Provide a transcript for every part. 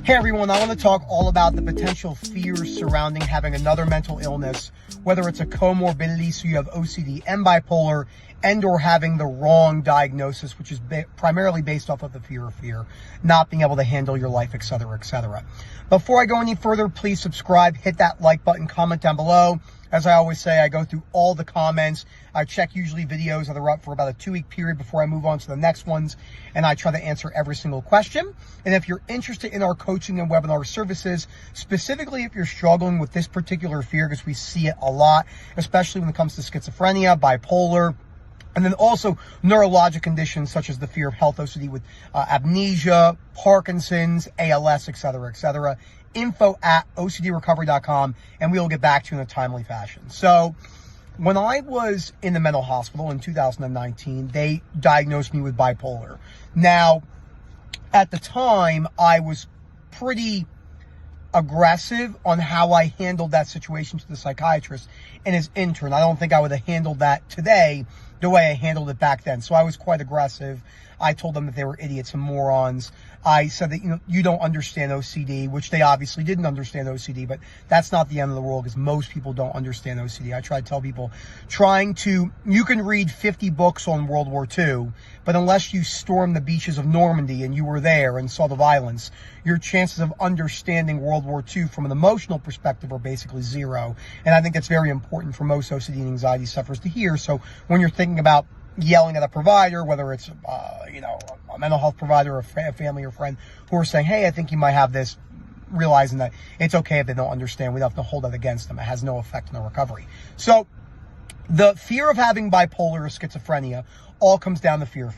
Hey everyone, I want to talk all about the potential fears surrounding having another mental illness, whether it's a comorbidity, so you have OCD and bipolar, and or having the wrong diagnosis, which is primarily based off of the fear of fear, not being able to handle your life, etc., etc. Before I go any further, please subscribe, hit that like button, comment down below. As I always say, I go through all the comments. I check usually videos that are up for about a 2-week period before I move on to the next ones, and I try to answer every single question. And if you're interested in our coaching and webinar services, specifically if you're struggling with this particular fear, because we see it a lot, especially when it comes to schizophrenia, bipolar, and then also neurologic conditions such as the fear of health, OCD with amnesia, Parkinson's, ALS, etc., info@ocdrecovery.com, and we'll get back to you in a timely fashion. So when I was in the mental hospital in 2019, they diagnosed me with bipolar. Now, at the time, I was pretty aggressive on how I handled that situation to the psychiatrist and his intern. I don't think I would have handled that today the way I handled it back then. So I was quite aggressive. I told them that they were idiots and morons. I said that, you don't understand OCD, which they obviously didn't understand OCD, but that's not the end of the world because most people don't understand OCD. I try to tell people, you can read 50 books on World War II, but unless you stormed the beaches of Normandy and you were there and saw the violence, your chances of understanding World War II from an emotional perspective are basically zero. And I think that's very important for most OCD and anxiety sufferers to hear. So when you're thinking about yelling at a provider, whether it's a mental health provider or a family or friend who are saying, hey, I think you might have this, realizing that it's okay if they don't understand. We don't have to hold that against them. It has no effect on the recovery. So the fear of having bipolar or schizophrenia all comes down to fear.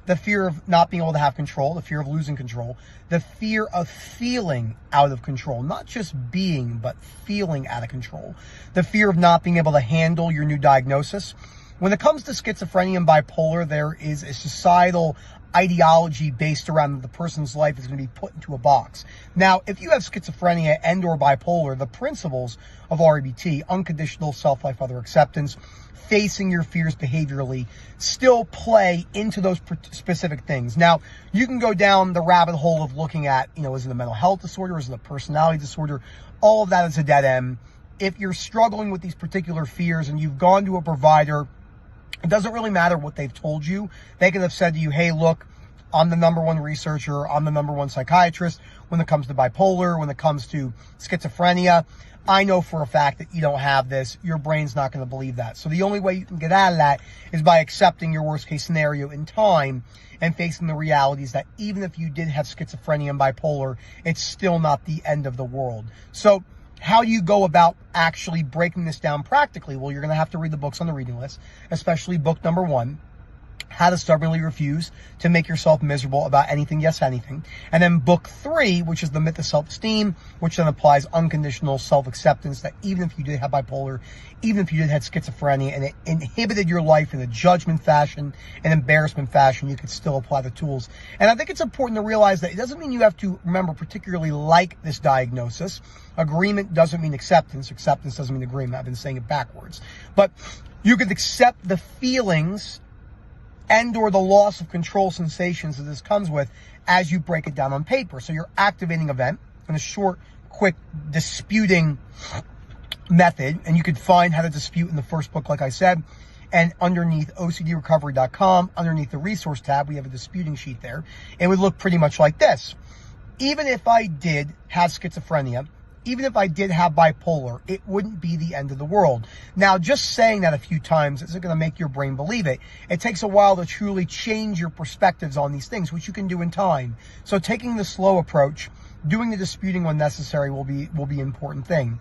The fear of not being able to have control, the fear of losing control, the fear of feeling out of control, not just being, but feeling out of control, the fear of not being able to handle your new diagnosis. When it comes to schizophrenia and bipolar, there is a societal ideology based around that the person's life is going to be put into a box. Now, if you have schizophrenia and or bipolar, the principles of REBT, unconditional self-life, other acceptance, facing your fears behaviorally, still play into those specific things. Now, you can go down the rabbit hole of looking at, is it a mental health disorder? Is it a personality disorder? All of that is a dead end. If you're struggling with these particular fears and you've gone to a provider, it doesn't really matter what they've told you. They could have said to you, hey, look, I'm the #1 researcher, I'm the #1 psychiatrist when it comes to bipolar, when it comes to schizophrenia. I know for a fact that you don't have this. Your brain's not going to believe that. So the only way you can get out of that is by accepting your worst case scenario in time and facing the realities that even if you did have schizophrenia and bipolar, it's still not the end of the world. So how do you go about actually breaking this down practically? Well, you're going to have to read the books on the reading list, especially book #1, How to Stubbornly Refuse to Make Yourself Miserable About Anything, Yes Anything. And then book 3, which is The Myth of Self-Esteem, which then applies unconditional self-acceptance, that even if you did have bipolar, even if you did have schizophrenia, and it inhibited your life in a judgment fashion, an embarrassment fashion, you could still apply the tools. And I think it's important to realize that it doesn't mean you have to, remember, particularly like this diagnosis. Agreement doesn't mean acceptance. Acceptance doesn't mean agreement. I've been saying it backwards. But you could accept the feelings and or the loss of control sensations that this comes with as you break it down on paper. So your activating event and a short, quick disputing method, and you could find how to dispute in the first book, like I said, and underneath OCDrecovery.com, underneath the resource tab, we have a disputing sheet there. It would look pretty much like this. Even if I did have schizophrenia, even if I did have bipolar, it wouldn't be the end of the world. Now, just saying that a few times isn't going to make your brain believe it. It takes a while to truly change your perspectives on these things, which you can do in time. So taking the slow approach, doing the disputing when necessary will be an important thing.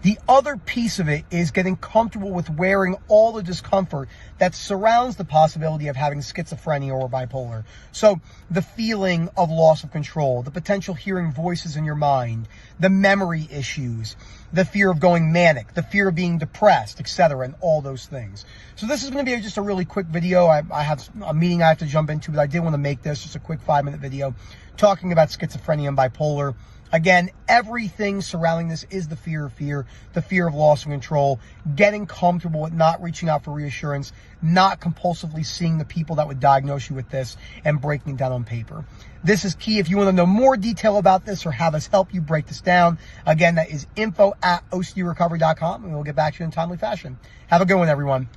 The other piece of it is getting comfortable with wearing all the discomfort that surrounds the possibility of having schizophrenia or bipolar. So the feeling of loss of control, the potential hearing voices in your mind, the memory issues, the fear of going manic, the fear of being depressed, etc., and all those things. So this is going to be just a really quick video. I have a meeting I have to jump into, but I did want to make this just a quick 5-minute video talking about schizophrenia and bipolar. Again, everything surrounding this is the fear the fear of loss of control, getting comfortable with not reaching out for reassurance, not compulsively seeing the people that would diagnose you with this and breaking it down on paper. This is key. If you want to know more detail about this or have us help you break this down, again, that is info@ocdrecovery.com, and we'll get back to you in a timely fashion. Have a good one, everyone.